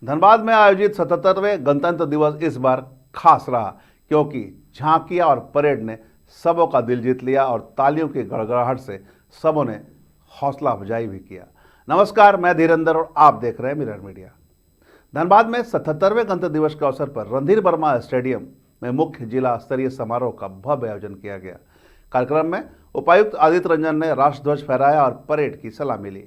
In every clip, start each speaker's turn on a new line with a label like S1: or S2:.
S1: धनबाद में आयोजित 77वें गणतंत्र दिवस इस बार खास रहा क्योंकि झांकियां और परेड ने सबों का दिल जीत लिया और तालियों की गड़गड़ाहट से सबों ने हौसला अफजाई भी किया। नमस्कार, मैं धीरेंद्र और आप देख रहे हैं मिरर मीडिया। धनबाद में 77वें गणतंत्र दिवस के अवसर पर रणधीर वर्मा स्टेडियम में मुख्य जिला स्तरीय समारोह का भव्य आयोजन किया गया। कार्यक्रम में उपायुक्त आदित्य रंजन ने राष्ट्रध्वज फहराया और परेड की सलामी ली।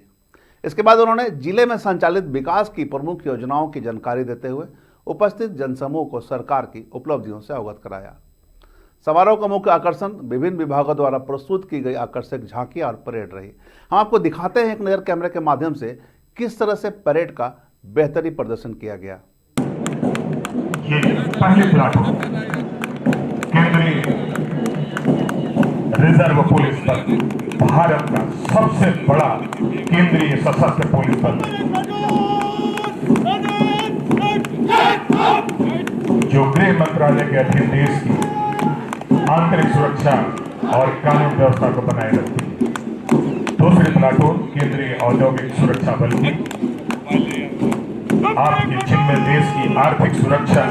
S1: इसके बाद उन्होंने जिले में संचालित विकास की प्रमुख योजनाओं की जानकारी देते हुए उपस्थित जनसमूह को सरकार की उपलब्धियों से अवगत कराया। समारोह का मुख्य आकर्षण विभिन्न विभागों द्वारा प्रस्तुत की गई आकर्षक झांकियां और परेड रही। हम आपको दिखाते हैं एक नजर कैमरे के माध्यम से किस तरह से परेड का बेहतरीन प्रदर्शन किया गया।
S2: ये पहले प्लाटून केंद्रीय रिजर्व पुलिस बल, भारत का सबसे बड़ा केंद्रीय सशस्त्र पुलिस बल, जो गृह मंत्रालय के अधीन देश की आंतरिक सुरक्षा और कानून व्यवस्था को बनाए रखती है। दूसरी प्लाटून केंद्रीय औद्योगिक सुरक्षा बल की आपके जिम्मे देश की आर्थिक सुरक्षा,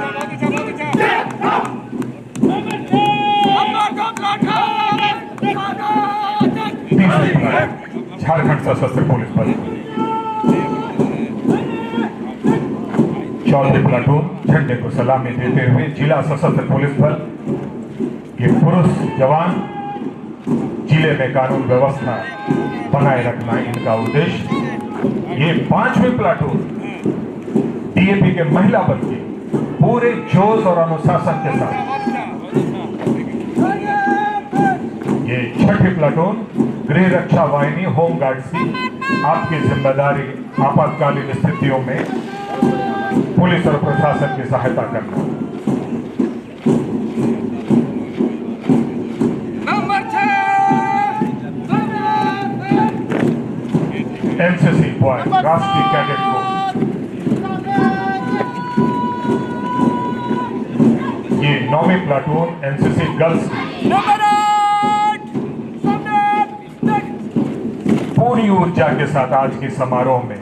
S2: झारखंड सशस्त्र पुलिस बल, चौथी प्लाटून झंडे को सलामी देते हुए जिला सशस्त्र पुलिस बल के पुरुष जवान, जिले में कानून व्यवस्था बनाए रखना इनका उद्देश्य। ये पांचवी प्लाटून डीएपी के महिला बल के पूरे जोश और अनुशासन के साथ, ये छठी प्लाटून गृह रक्षा वाहिनी होम गार्ड्स की आपकी जिम्मेदारी आपातकालीन स्थितियों में पुलिस और प्रशासन की सहायता करना। एनसीसी बॉय राष्ट्रीय कैडेट को ये 9वीं प्लाटून एनसीसी गर्ल्स पूरी ऊर्जा के साथ आज के समारोह में,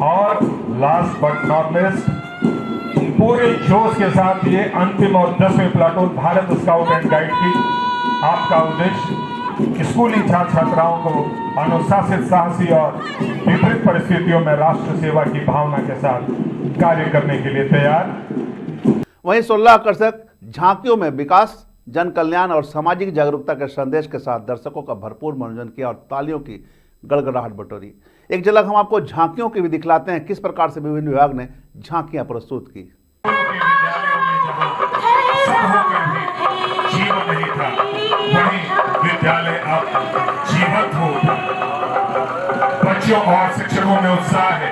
S2: और लास्ट बट नॉट लिस्ट पूरे जोश के साथ ये अंतिम और 10वीं platoon Bharat scout and guide की आपका उद्देश्य स्कूली छात्र छात्राओं को अनुशासित, साहसी और विपरीत परिस्थितियों में राष्ट्र सेवा की भावना के साथ कार्य करने के लिए तैयार।
S1: वहीं 16 आकर्षक झांकियों में विकास, जन कल्याण और सामाजिक जागरूकता के संदेश के साथ दर्शकों का भरपूर मनोरंजन किया और तालियों की गड़गड़ाहट बटोरी। एक झलक हम आपको झांकियों की भी दिखलाते हैं, किस प्रकार से विभिन्न विभाग ने झांकियां प्रस्तुत की।
S2: जीवन नहीं था, वही विद्यालय अब जीवंत हो उठा। बच्चों और शिक्षकों में उत्साह है।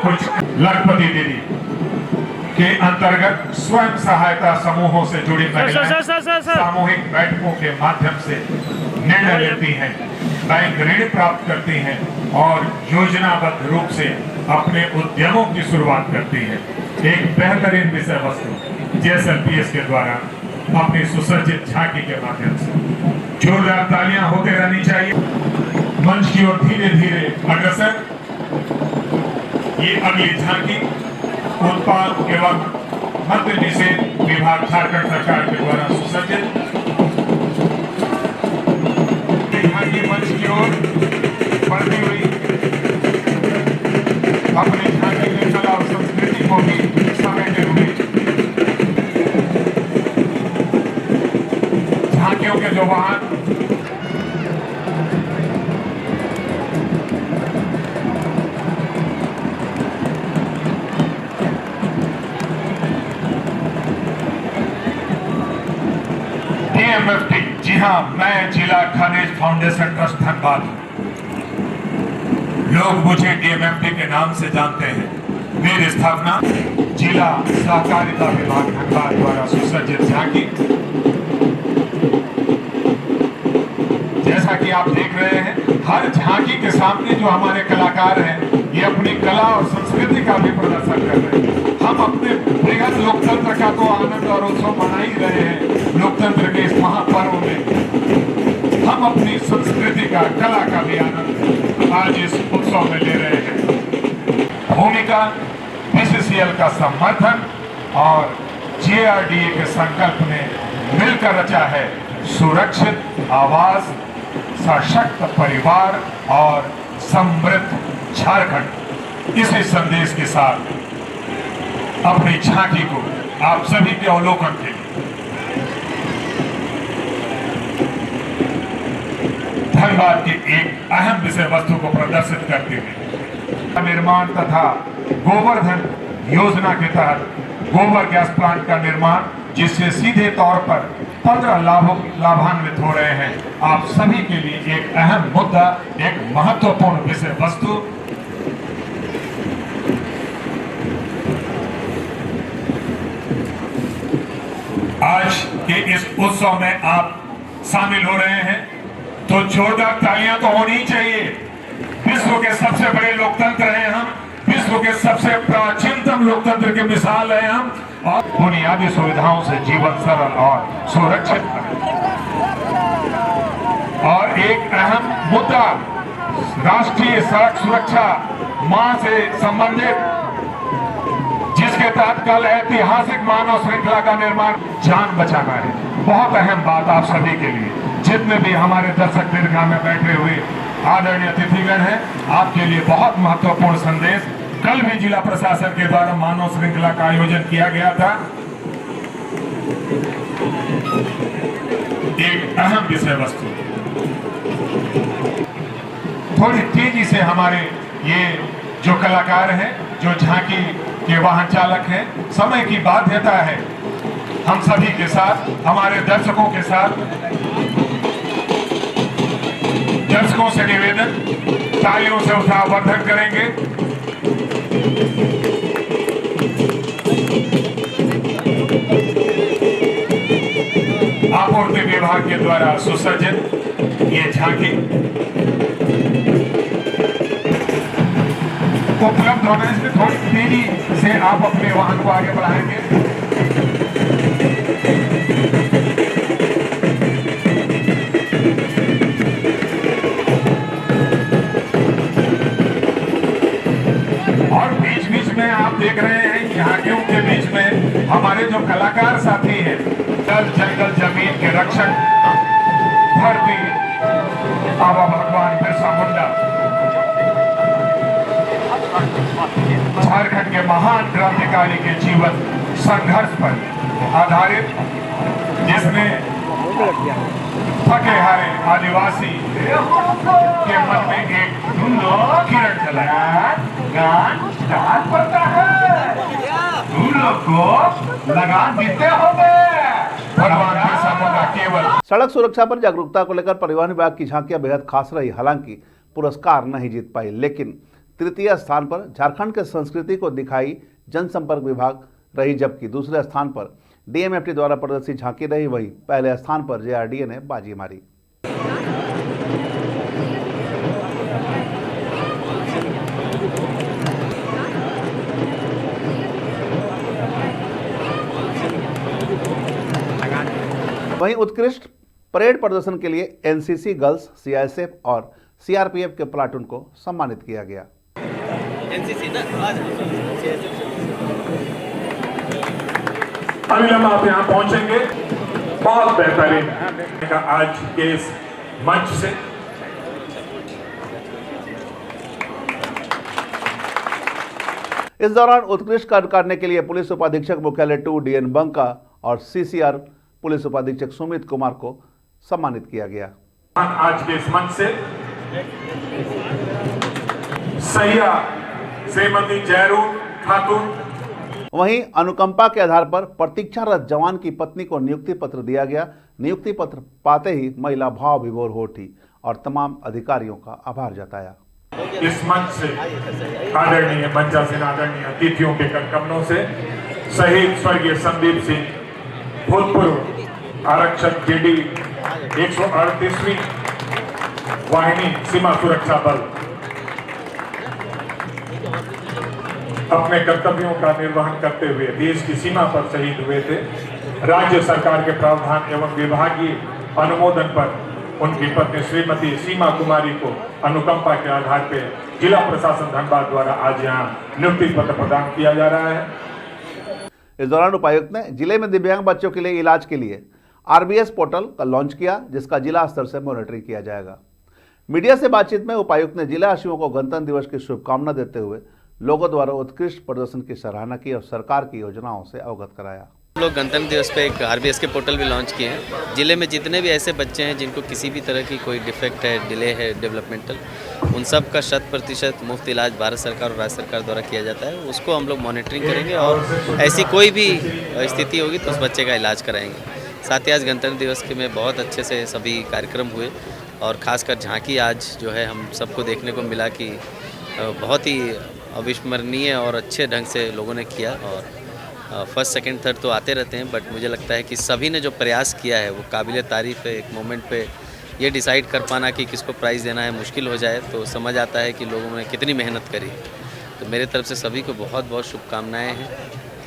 S2: कुछ लखपति दीदी के अंतर्गत स्वयं सहायता समूहों से जुड़ी महिलाएं सामूहिक बैठकों के माध्यम से निर्णय लेती हैं, बैंक ऋण प्राप्त करती हैं और योजनाबद्ध रूप से अपने उद्यमों की शुरुआत करती हैं। एक बेहतरीन विषय वस्तु जेएसएलपीएस के द्वारा अपनी सुसज्जित झांकी के माध्यम से जोरदार तालियां होते रहनी चाहिए। मंच की ओर धीरे धीरे अग्रसर। ये अगली झांकी उत्पाद एवं मद्य निषेध विभाग झारखंड सरकार के द्वारा सुसज्जित झांकी मंच की ओर बढ़ती हुई अपनी झांकी की कला और संस्कृति को भी समेटे हुए झांकियों के जो वाहन डीएमएफटी, जी हाँ, मैं जिला खनिज फाउंडेशन ट्रस्ट धनबाद। लोग मुझे डीएमएफटी के नाम से जानते हैं। मेरी स्थापना जिला सहकारिता विभाग धनबाद द्वारा सुसज्जित झांकी, जैसा कि आप देख रहे हैं, हर झांकी के सामने जो हमारे कलाकार हैं ये अपनी कला और संस्कृति का भी प्रदर्शन कर रहे हैं। हम अपने बृहद लोकतंत्र का तो आनंद और उत्सव मना ही रहे हैं। लोकतंत्र के इस महापर्व में हम अपनी संस्कृति का, कला का भी आनंद आज इस उत्सव में ले रहे हैं। भूमिका, बीसीसीएल का समर्थन और जेआरडीए के संकल्प ने मिलकर रचा है सुरक्षित आवास, सशक्त परिवार और समृद्ध झारखंड। इसी संदेश के साथ अपनी झांकी को आप सभी के अवलोकन के लिए धनबाद की एक अहम विषय वस्तु को प्रदर्शित करते हुए निर्माण तथा गोवर्धन योजना के तहत गोबर गैस प्लांट का निर्माण, जिससे सीधे तौर पर 15 लाभान्वित हो रहे हैं। आप सभी के लिए एक अहम मुद्दा, एक महत्वपूर्ण विषय वस्तु। आज के इस उत्सव में आप शामिल हो रहे हैं तो जोरदार तालियां तो होनी चाहिए। विश्व के सबसे बड़े लोकतंत्र हैं हम, विश्व के सबसे प्राचीनतम लोकतंत्र की मिसाल है हम, और बुनियादी सुविधाओं से जीवन सरल और सुरक्षित करें। और एक अहम मुद्दा, राष्ट्रीय सड़क सुरक्षा माह से संबंधित, जिसके तहत कल ऐतिहासिक मानव श्रृंखला का निर्माण, जान बचाना है। बहुत अहम बात आप सभी के लिए, जितने भी हमारे दर्शक दीर्घा में बैठे हुए आदरणीय अतिथिगण हैं, आपके लिए बहुत महत्वपूर्ण संदेश। कल भी जिला प्रशासन के द्वारा मानव श्रृंखला का आयोजन किया गया था। एक अहम विषय वस्तु, थोड़ी तेजी से हमारे ये जो कलाकार हैं, जो झांकी के वाहन चालक हैं, समय की बाध्यता है। हम सभी के साथ, हमारे दर्शकों के साथ, दर्शकों से निवेदन, तालियों से उत्साहवर्धन करेंगे। आपूर्ति विभाग के द्वारा सुसज्जित ये झांकी उपलब्ध होना, इसमें थोड़ी तेजी से आप अपने वाहन को आगे बढ़ाएंगे। और बीच बीच में आप देख रहे हैं झांकियों के बीच में हमारे जो कलाकार साथी हैं, जल जंगल जमीन के रक्षक, धरती बाबा भगवान बिरसा मुंडा, झारखंड के महान क्रांतिकारी के जीवन संघर्ष पर आधारित, जिसने थके हारे आदिवासी के मन में एक किरण जलाया। गान पड़ता है, तुम लोग को लगान देते होंगे। भगवान बिरसा मुंडा केवल
S1: सड़क सुरक्षा पर जागरूकता को लेकर परिवहन विभाग की झांकियां बेहद खास रही। हालांकि पुरस्कार नहीं जीत पाई, लेकिन तृतीय स्थान पर झारखंड के संस्कृति को दिखाई जनसंपर्क विभाग रही, जबकि दूसरे स्थान पर डीएमएफटी द्वारा प्रदर्शित झांकी रही। वहीं पहले स्थान पर जेआरडीए ने बाजी मारी। वहीं उत्कृष्ट परेड प्रदर्शन के लिए एनसीसी गर्ल्स, सीआईएसएफ और सीआरपीएफ के प्लाटून को सम्मानित किया गया।
S2: अभी हम आप यहाँ पहुंचेंगे, बहुत बेहतरीन का आज के इस मंच से।
S1: इस दौरान उत्कृष्ट कार्य करने के लिए पुलिस उपाधीक्षक मुख्यालय 2 डीएन बंका और सीसीआर पुलिस उपाधीक्षक सुमित कुमार को सम्मानित किया गया।
S2: आज के इस मंच से सैया श्रीमती जयरूप खातून।
S1: वहीं अनुकंपा के आधार पर प्रतीक्षारत जवान की पत्नी को नियुक्ति पत्र दिया गया। नियुक्ति पत्र पाते ही महिला भाव विभोर हो उठी और तमाम अधिकारियों का आभार जताया।
S2: इस मंच से आदरणीय मंचासीन आदरणीय अतिथियों के कदमों से शहीद स्वर्गीय संदीप सिंह, भूतपूर्व आरक्षक जेडी 138वीं वाहिनी सीमा सुरक्षा बल, अपने कर्तव्यों का निर्वहन करते हुए देश की सीमा पर शहीद हुए थे। राज्य सरकार के प्रावधान एवं विभागीय अनुमोदन पर उनकी पत्नी श्रीमती सीमा कुमारी को अनुकंपा के आधार पर जिला प्रशासन धनबाद द्वारा आज यहाँ नियुक्ति पत्र प्रदान किया जा रहा है।
S1: इस दौरान उपायुक्त ने जिले में दिव्यांग बच्चों के लिए इलाज के लिए RBS पोर्टल का लॉन्च किया, जिसका जिला स्तर से मॉनिटरिंग किया जाएगा। मीडिया से बातचीत में उपायुक्त ने जिलावासियों को गणतंत्र दिवस की शुभकामना देते हुए लोगों द्वारा उत्कृष्ट प्रदर्शन की सराहना की और सरकार की योजनाओं से अवगत कराया।
S3: हम लोग गणतंत्र दिवस पे एक RBS के पोर्टल भी लॉन्च किए हैं। जिले में जितने भी ऐसे बच्चे हैं जिनको किसी भी तरह की कोई डिफेक्ट है, डिले है डेवलपमेंटल, उन सब का 100% मुफ्त इलाज भारत सरकार और राज्य सरकार द्वारा किया जाता है। उसको हम लोग मॉनिटरिंग करेंगे और ऐसी कोई भी स्थिति होगी तो उस बच्चे का इलाज कराएंगे। साथ ही आज गणतंत्र दिवस के में बहुत अच्छे से सभी कार्यक्रम हुए और ख़ासकर झांकी आज जो है हम सबको देखने को मिला कि बहुत ही अविस्मरणीय और अच्छे ढंग से लोगों ने किया। और फर्स्ट सेकंड थर्ड तो आते रहते हैं, बट मुझे लगता है कि सभी ने जो प्रयास किया है वो काबिल तारीफ़ है। एक मोमेंट पे ये डिसाइड कर पाना कि किसको प्राइज़ देना है मुश्किल हो जाए तो समझ आता है कि लोगों ने कितनी मेहनत करी। तो मेरे तरफ से सभी को बहुत बहुत शुभकामनाएं हैं।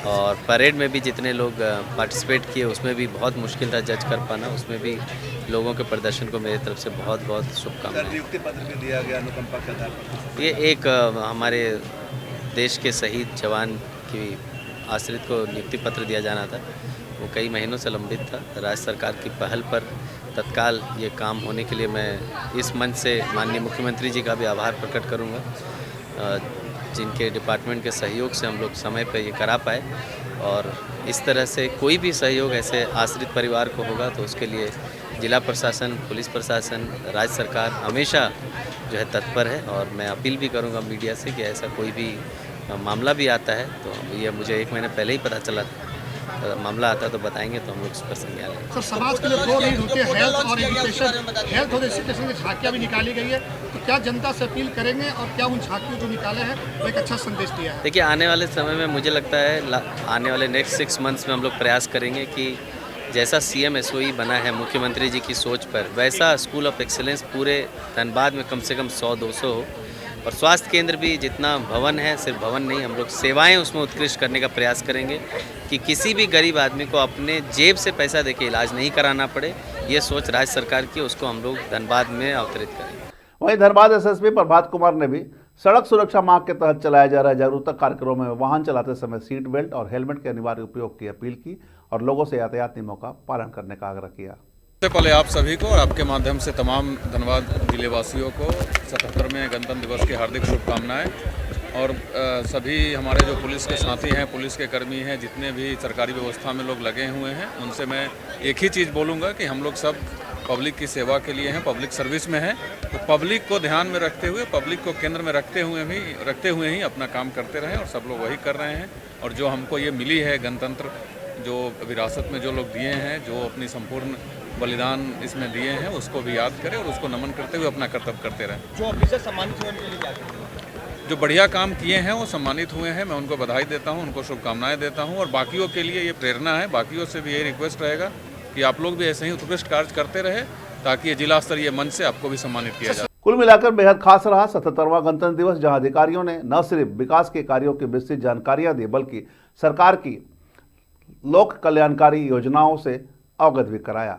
S3: और परेड में भी जितने लोग पार्टिसिपेट किए उसमें भी बहुत मुश्किल था जज कर पाना, उसमें भी लोगों के प्रदर्शन को मेरी तरफ से बहुत बहुत शुभकामनाएं।
S4: नियुक्ति पत्र भी दिया गया अनुकंपा के आधार पर।
S3: ये एक हमारे देश के शहीद जवान की आश्रित को नियुक्ति पत्र दिया जाना था, वो कई महीनों से लंबित था। राज्य सरकार की पहल पर तत्काल ये काम होने के लिए मैं इस मंच से माननीय मुख्यमंत्री जी का भी आभार प्रकट करूँगा, जिनके डिपार्टमेंट के सहयोग से हम लोग समय पर ये करा पाए। और इस तरह से कोई भी सहयोग ऐसे आश्रित परिवार को होगा तो उसके लिए जिला प्रशासन, पुलिस प्रशासन, राज्य सरकार हमेशा जो है तत्पर है। और मैं अपील भी करूँगा मीडिया से कि ऐसा कोई भी मामला भी आता है तो ये मुझे 1 महीने पहले ही पता चला था, मामला आता तो बताएंगे तो हम लोग इस पर संज्ञान लेंगे।
S5: सर, समाज के लिए 2 लीड होते हैं, हेल्थ और एजुकेशन। हेल्थ और एजुकेशन की झांकियाँ भी निकाली गई है, तो क्या जनता से अपील करेंगे और क्या उन झांकियों जो निकाले हैं वो एक अच्छा संदेश दिया है?
S3: देखिए, आने वाले समय में मुझे लगता है आने वाले नेक्स्ट 6 मंथ्स में हम लोग प्रयास करेंगे कि जैसा CM SOE बना है मुख्यमंत्री जी की सोच पर, वैसा स्कूल ऑफ एक्सीलेंस पूरे धनबाद में कम से कम 100-200 हो। और स्वास्थ्य केंद्र भी जितना भवन है, सिर्फ भवन नहीं, हम लोग सेवाएं उसमें उत्कृष्ट करने का प्रयास करेंगे कि किसी भी गरीब आदमी को अपने जेब से पैसा देके इलाज नहीं कराना पड़े। ये सोच राज्य सरकार की, उसको हम लोग धनबाद में अवतरित करेंगे।
S1: वहीं धनबाद SSP प्रभात कुमार ने भी सड़क सुरक्षा माह के तहत चलाया जा रहा जागरूकता कार्यक्रम में वाहन चलाते समय सीट बेल्ट और हेलमेट के अनिवार्य उपयोग की अपील की और लोगों से यातायात नियमों का पालन करने का आग्रह किया।
S6: सबसे पहले आप सभी को और आपके माध्यम से तमाम धनबाद जिले वासियों को 77वें गणतंत्र दिवस की हार्दिक शुभकामनाएं। और सभी हमारे जो पुलिस के साथी हैं, पुलिस के कर्मी हैं, जितने भी सरकारी व्यवस्था में लोग लगे हुए हैं, उनसे मैं एक ही चीज़ बोलूँगा कि हम लोग सब पब्लिक की सेवा के लिए हैं, पब्लिक सर्विस में हैं। तो पब्लिक को ध्यान में रखते हुए, पब्लिक को केंद्र में रखते हुए ही अपना काम करते रहें। और सब लोग वही कर रहे हैं। और जो हमको ये मिली है गणतंत्र, जो विरासत में जो लोग दिए हैं, जो अपनी संपूर्ण बलिदान इसमें दिए हैं, उसको भी याद करें और उसको नमन करते हुए अपना कर्तव्य करते रहें।
S4: जो ऑफिसर सम्मानित हुए उनके लिए क्या करेंगे?
S6: जो बढ़िया काम किए हैं वो सम्मानित हुए हैं, मैं उनको बधाई देता हूं, उनको शुभकामनाएं देता हूं। और बाकियों के लिए ये प्रेरणा है, बाकियों से भी यही रिक्वेस्ट रहेगा कि आप लोग भी ऐसे ही उत्कृष्ट कार्य करते रहे ताकि ये जिला स्तरीय मंच से आपको भी सम्मानित किया जाए।
S1: कुल मिलाकर बेहद खास रहा 77वां गणतंत्र दिवस, जहां अधिकारियों ने न सिर्फ विकास के कार्यों की विस्तृत जानकारियां दी बल्कि सरकार की लोक कल्याणकारी योजनाओं से अवगत भी कराया।